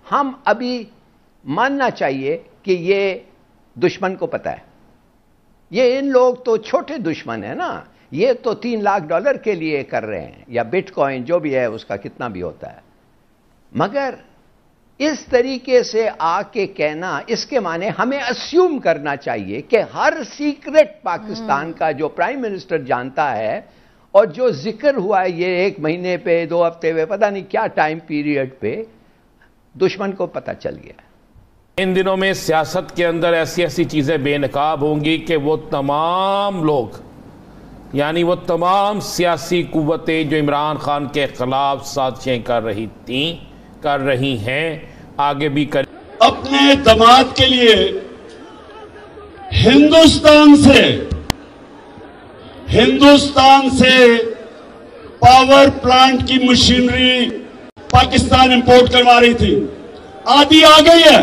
ہم ابھی ماننا چاہیے کہ یہ دشمن کو پتا ہے. یہ ان لوگ تو چھوٹے دشمن ہیں نا, یہ تو $3 لاکھ کے لیے کر رہے ہیں, یا بٹ کوائن جو بھی ہے اس کا کتنا بھی ہوتا ہے. مگر اس طریقے سے آ کے کہنا, اس کے معنی ہمیں اسیوم کرنا چاہیے کہ ہر سیکرٹ پاکستان کا جو پرائم منسٹر جانتا ہے, اور جو ذکر ہوا ہے یہ 1 مہینے پہ 2 ہفتے پہ پتہ نہیں کیا ٹائم پیریڈ پہ, دشمن کو پتہ چل گیا. ان دنوں میں سیاست کے اندر ایسی چیزیں بے نقاب ہوں گی کہ وہ تمام لوگ, یعنی وہ تمام سیاسی قوتیں جو عمران خان کے خلاف سازشیں کر رہی تھیں, کر رہی ہیں, آگے بھی کر, اپنے دماد کے لیے ہندوستان سے پاور پلانٹ کی مشینری پاکستان امپورٹ کروا رہی تھی. آدھی آ گئی ہے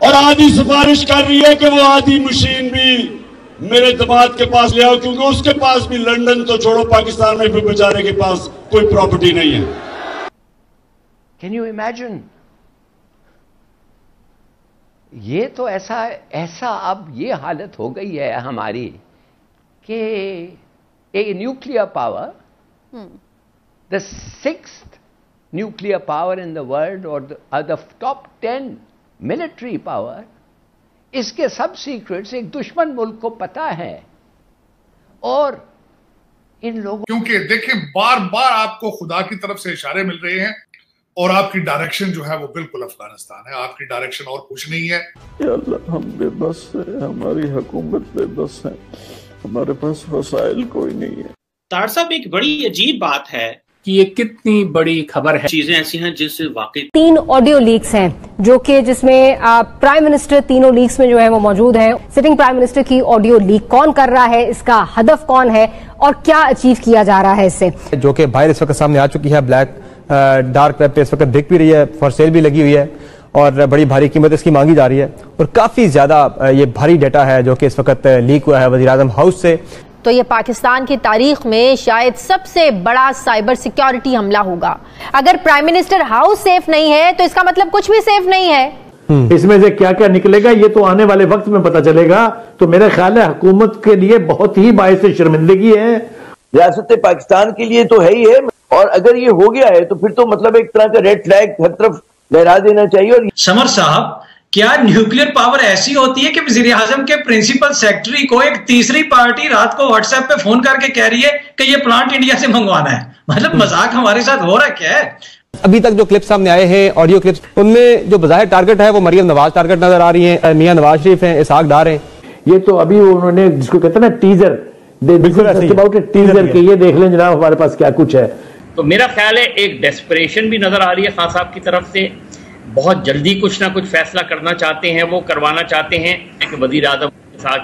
اور آدھی سفارش کر رہی ہے کہ وہ آدھی مشین بھی میرے دماد کے پاس لے آؤ, کیونکہ اس کے پاس بھی لندن تو چھوڑو, پاکستان میں بھی بیچارے کے پاس کوئی پراپرٹی نہیں ہے. Can you imagine? یہ تو ایسا اب یہ حالت ہو گئی ہے ہماری کہ a nuclear power, the 6th nuclear power in the world, or the top 10 military power, اس کے سب سیکرٹس ایک دشمن ملک کو پتا ہے. اور ان لوگوں, کیونکہ دیکھیں بار بار آپ کو خدا کی طرف سے اشارے مل رہے ہیں اور آپ کی ڈائریکشن جو ہے وہ بالکل افغانستان ہے, آپ کی ڈائریکشن اور کچھ نہیں ہے. یا اللہ ہم بے بس ہیں, ہماری حکومت بے بس ہے, ہمارے پاس وسائل کوئی نہیں ہے. طاہر صاحب ایک بڑی عجیب بات ہے کہ یہ کتنی بڑی خبر ہے. چیزیں ایسی ہیں جس سے واقعی 3 آڈیو لیکس ہیں جو کہ جس میں پرائم منسٹر تینوں لیکس میں جو ہے وہ موجود ہیں. سٹنگ پرائم منسٹر کی آڈیو لیک کون کر رہا ہے, اس کا ہدف کون ہے, اور کیا اچیو کیا جا رہا ہے اس سے, جو کہ باہر اس وقت سامنے آ چکی ہے. بلیک ڈارک ویب پہ اس وقت بک بھی رہی ہے, فار سیل بھی لگی ہوئی ہے, اور بڑی بھاری قیمت اس کی مانگی جا رہی ہے, اور کافی زیادہ یہ بھاری ڈیٹا ہے جو کہ اس وقت لیک ہوا ہے وزیر اعظم ہاؤس سے. تو یہ پاکستان کی تاریخ میں شاید سب سے بڑا سائبر سیکیورٹی حملہ ہوگا. اگر پرائم منسٹر ہاؤس سیف نہیں ہے تو اس کا مطلب کچھ بھی سیف نہیں ہے. اس میں سے کیا کیا نکلے گا یہ تو آنے والے وقت میں پتہ چلے گا. تو میرا خیال ہے حکومت کے لیے بہت ہی باعث شرمندگی ہے, ریاست پاکستان کے لیے تو ہے ہی ہے, اور اگر یہ ہو گیا ہے تو پھر تو مطلب ایک طرح کا ریڈ فلیگ ہر طرف لہرا دینا چاہیے. اور سمر صاحب, کیا نیوکلیئر پاور ایسی ہوتی ہے کہ وزیر اعظم کے پرنسپل سیکرٹری کو ایک تیسری پارٹی رات کو واٹس ایپ پہ فون کر کے کہہ رہی ہے کہ یہ پلانٹ انڈیا سے منگوانا ہے؟ مطلب مذاق ہمارے ساتھ ہو رہا کیا ہے؟ ابھی تک جو کلپس سامنے آئے ہیں, آڈیو کلپس, ان میں جو بظاہر ٹارگٹ ہے وہ مریم نواز ٹارگٹ نظر آ رہی ہیں, میاں نواز شریف ہیں, اسحاق ڈار ہیں. یہ تو ابھی انہوں نے جس کو کہتے ہیں نا ٹیزر, ٹیزر کہ یہ دیکھ لیں جناب ہمارے پاس کیا کچھ ہے. تو میرا خیال ہے ایک ڈیسپریشن بھی نظر آ رہی ہے خان صاحب کی طرف سے, بہت جلدی کچھ نہ کچھ فیصلہ کرنا چاہتے ہیں, وہ کروانا چاہتے ہیں کہ وزیر اعظم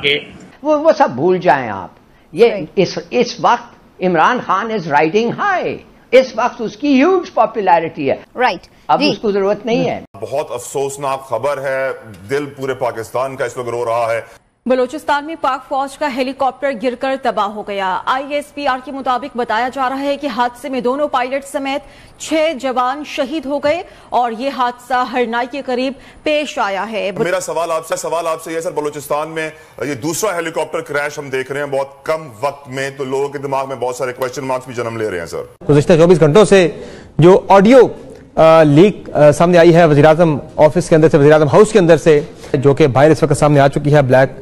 کے وہ سب بھول جائیں آپ. یہ اس وقت عمران خان از رائڈنگ ہائی, اس وقت اس کی ہیوج پاپولیرٹی ہے, رائٹ, اب اس کو ضرورت نہیں ہے. بہت افسوسناک خبر ہے, دل پورے پاکستان کا اس وقت رو رہا ہے. بلوچستان میں پاک فوج کا ہیلی کاپٹر گر کر تباہ ہو گیا. ISPR کے مطابق بتایا جا رہا ہے کہ حادثے میں دونوں پائلٹ سمیت 6 جوان شہید ہو گئے, اور یہ حادثہ ہرنائی کے قریب پیش آیا ہے. میرا سوال آپ سے یہ سر, بلوچستان میں یہ دوسرا ہیلی کاپٹر کریش ہم دیکھ رہے ہیں بہت کم وقت میں, تو لوگوں کے دماغ میں بہت سارے کویسچن مارکس بھی جنم لے رہے ہیں سر. گزشتہ 24 گھنٹوں سے جو آڈیو لیک سامنے آئی ہے وزیر اعظم آفس کے اندر سے, وزیر اعظم ہاؤس کے اندر سے, جو کہ باہر اس وقت سامنے آ چکی ہے. بلیک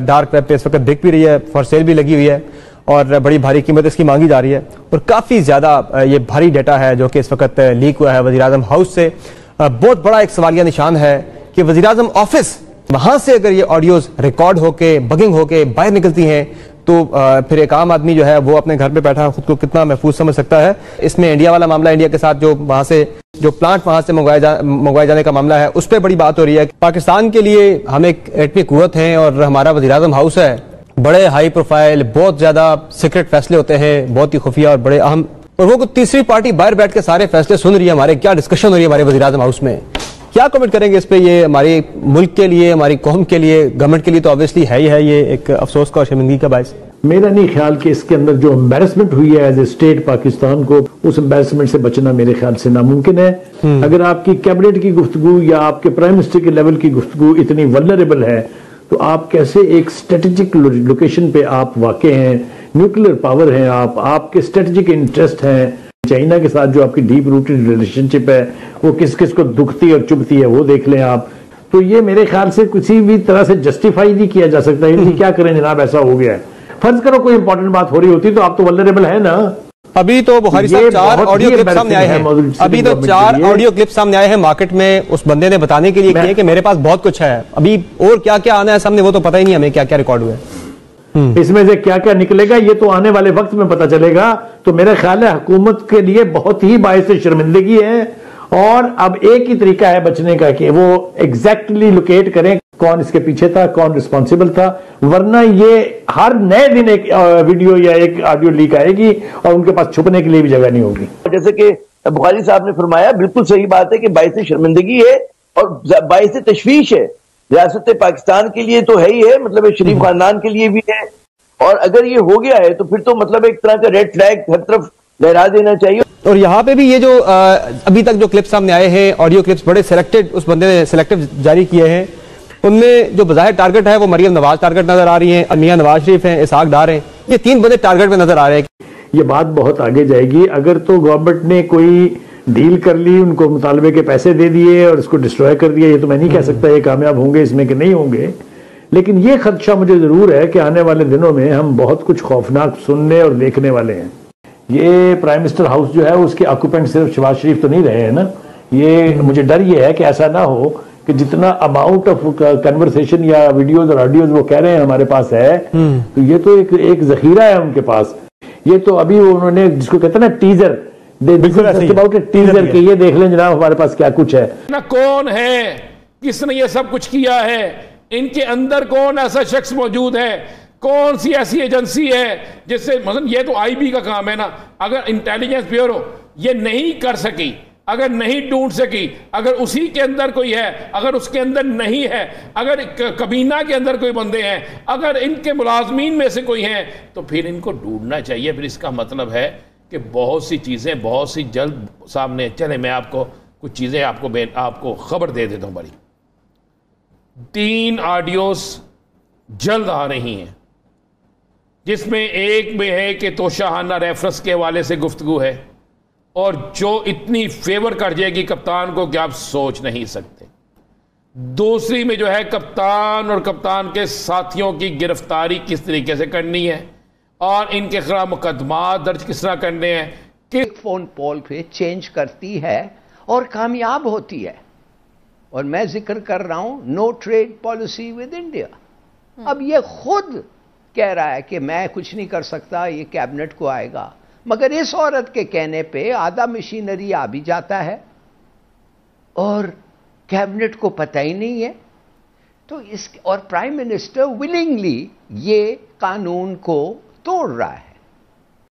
ڈارک ویب پہ اس وقت بک بھی رہی ہے, فار سیل بھی لگی ہوئی ہے, اور بڑی بھاری قیمت اس کی مانگی جا رہی ہے, اور کافی زیادہ یہ بھاری ڈیٹا ہے جو کہ اس وقت لیک ہوا ہے وزیر اعظم ہاؤس سے. بہت بڑا ایک سوالیہ نشان ہے کہ وزیر اعظم آفس, وہاں سے اگر یہ آڈیوز ریکارڈ ہو کے بگنگ ہو کے باہر نکلتی ہیں تو پھر ایک عام آدمی جو ہے وہ اپنے گھر پہ بیٹھا خود کو کتنا محفوظ سمجھ سکتا ہے. اس میں انڈیا والا معاملہ, انڈیا کے ساتھ جو وہاں سے جو پلانٹ وہاں سے منگوائے جانے کا معاملہ ہے, اس پہ بڑی بات ہو رہی ہے. پاکستان کے لیے ہم ایک ایٹمی قوت ہیں, اور ہمارا وزیر اعظم ہاؤس ہے, بڑے ہائی پروفائل, بہت زیادہ سیکرٹ فیصلے ہوتے ہیں, بہت ہی خفیہ اور بڑے اہم, اور وہ تیسری پارٹی باہر بیٹھ کے سارے فیصلے سن رہی ہے. ہمارے کیا ڈسکشن ہو رہی ہے ہمارے وزیر اعظم ہاؤس میں, کیا کمنٹ کریں گے اس پہ؟ یہ ہمارے ملک کے لیے, ہماری قوم کے لیے, گورنمنٹ کے لیے تو آبویسلی ہے ہی ہے, یہ ایک افسوس کا اور شرمندگی کا باعث. میرا نہیں خیال کہ اس کے اندر جو امبیرسمنٹ ہوئی ہے ایز اے اسٹیٹ پاکستان کو، اس امبیرسمنٹ سے بچنا میرے خیال سے ناممکن ہے۔ اگر آپ کی کیبنٹ کی گفتگو یا آپ کے پرائم منسٹر کے لیول کی گفتگو اتنی ولنریبل ہے تو آپ کیسے ایک اسٹریٹجک لوکیشن پہ آپ واقع ہیں، نیوکلیر پاور ہیں آپ کے اسٹریٹجک انٹرسٹ ہیں، چائنا کے ساتھ جو آپ کی ڈیپ روٹڈ ریلیشن شپ ہے وہ کس کس کو دکھتی اور چبھتی ہے وہ دیکھ لیں آپ۔ تو یہ میرے خیال سے کسی بھی طرح سے جسٹیفائی نہیں کیا جا سکتا ہے کیا کریں جناب ایسا ہو گیا ہے۔ فرض کرو کوئی امپورٹنٹ بات ہو رہی ہوتی تو آپ تو ولنریبل ہے نا۔ ابھی تو بخاری صاحب 4 آڈیو کلپ سامنے آئے ہیں مارکیٹ میں، اس بندے نے بتانے کے لیے کیا کہ میرے پاس بہت کچھ ہے، ابھی اور کیا کیا آنا ہے سامنے وہ تو پتہ ہی نہیں ہمیں کیا کیا ریکارڈ ہوئے۔ اس میں سے کیا کیا نکلے گا یہ تو آنے والے وقت میں پتہ چلے گا۔ تو میرا خیال ہے حکومت کے لیے بہت ہی باعث شرمندگی ہے، اور اب ایک ہی طریقہ ہے بچنے کا کہ وہ ایگزیکٹلی لوکیٹ کریں کون اس کے پیچھے تھا، کون رسپانسیبل تھا، ورنہ یہ ہر نئے دن ایک ویڈیو یا ایک آڈیو لیک آئے گی اور ان کے پاس چھپنے کے لیے بھی جگہ نہیں ہوگی۔ جیسے کہ بخاری صاحب نے فرمایا، بالکل صحیح بات ہے کہ باعث شرمندگی ہے اور باعث تشویش ہے، ریاست پاکستان کے لیے تو ہے ہی ہے، مطلب شریف خاندان کے لیے بھی ہے، اور اگر یہ ہو گیا ہے تو پھر تو مطلب ایک طرح کا ریڈ فلیگ ہر طرف لہرا دینا چاہیے۔ اور یہاں پہ بھی یہ جو ابھی تک جو کلپ سامنے آئے ہیں آڈیو کلپس بڑے سلیکٹڈ اس بندے نے سلیکٹو جاری کیے ہیں، ان میں جو بظاہر ٹارگٹ ہے وہ مریم نواز ٹارگٹ نظر آ رہی ہیں، میاں نواز شریف ہیں، اسحاق ڈار ہیں، یہ 3 بندے ٹارگٹ میں نظر آ رہے ہیں۔ یہ بات بہت آگے جائے گی اگر تو گورنمنٹ نے کوئی ڈیل کر لی، ان کو مطالبے کے پیسے دے دیے اور اس کو ڈسٹروائے کر دیا، یہ تو میں نہیں کہہ سکتا یہ کامیاب ہوں گے اس میں کہ نہیں ہوں گے، لیکن یہ خدشہ مجھے ضرور ہے کہ آنے والے دنوں میں ہم بہت کچھ خوفناک سننے اور دیکھنے والے ہیں۔ یہ پرائم منسٹر ہاؤس جو ہے اس کے آکوپینٹ صرف شہباز شریف تو نہیں رہے ہیں نا، یہ مجھے ڈر یہ ہے کہ ایسا نہ ہو کہ جتنا اماؤنٹ آف کنورسیشن یا ویڈیوز اور آڈیوز وہ کہہ رہے ہیں ہمارے پاس ہے، تو یہ تو ایک ذخیرہ ہے ان کے پاس۔ یہ تو ابھی انہوں نے جس کو کہتے ہیں نا ٹیزر، ٹیزر کہ یہ دیکھ لیں جناب ہمارے پاس کیا کچھ ہے۔ نہ کون ہے، کس نے یہ سب کچھ کیا ہے، ان کے اندر کون ایسا شخص موجود ہے، کون سی ایسی ایجنسی ہے جس سے مثلا یہ تو آئی بی کا کام ہے نا، اگر انٹیلیجنس بیورو یہ نہیں کر سکی، اگر نہیں ڈھونڈ سکی، اگر اسی کے اندر کوئی ہے، اگر اس کے اندر نہیں ہے، اگر کابینہ کے اندر کوئی بندے ہیں، اگر ان کے ملازمین میں سے کوئی ہیں تو پھر ان کو ڈھونڈنا چاہیے۔ پھر اس کا مطلب ہے کہ بہت سی چیزیں بہت سی جلد سامنے چلیں۔ میں آپ کو کچھ چیزیں آپ کو خبر دے دیتا ہوں بڑی۔ 3 آڈیوز جلد آ رہی ہیں، جس میں ایک میں ہے کہ توشاہانہ ریفرنس کے حوالے سے گفتگو ہے، اور جو اتنی فیور کر جائے گی کپتان کو کہ آپ سوچ نہیں سکتے۔ دوسری میں جو ہے کپتان اور کپتان کے ساتھیوں کی گرفتاری کس طریقے سے کرنی ہے اور ان کے خلاف مقدمات درج کس طرح کرنے ہیں۔ ایک فون پول پہ چینج کرتی ہے اور کامیاب ہوتی ہے، اور میں ذکر کر رہا ہوں نو ٹریڈ پالیسی ود انڈیا۔ اب یہ خود کہہ رہا ہے کہ میں کچھ نہیں کر سکتا، یہ کیبنٹ کو آئے گا، مگر اس عورت کے کہنے پہ آدھا مشینری آ بھی جاتا ہے اور کیبنٹ کو پتہ ہی نہیں ہے۔ تو اور پرائم منسٹر ولنگلی یہ قانون کو توڑ رہا ہے۔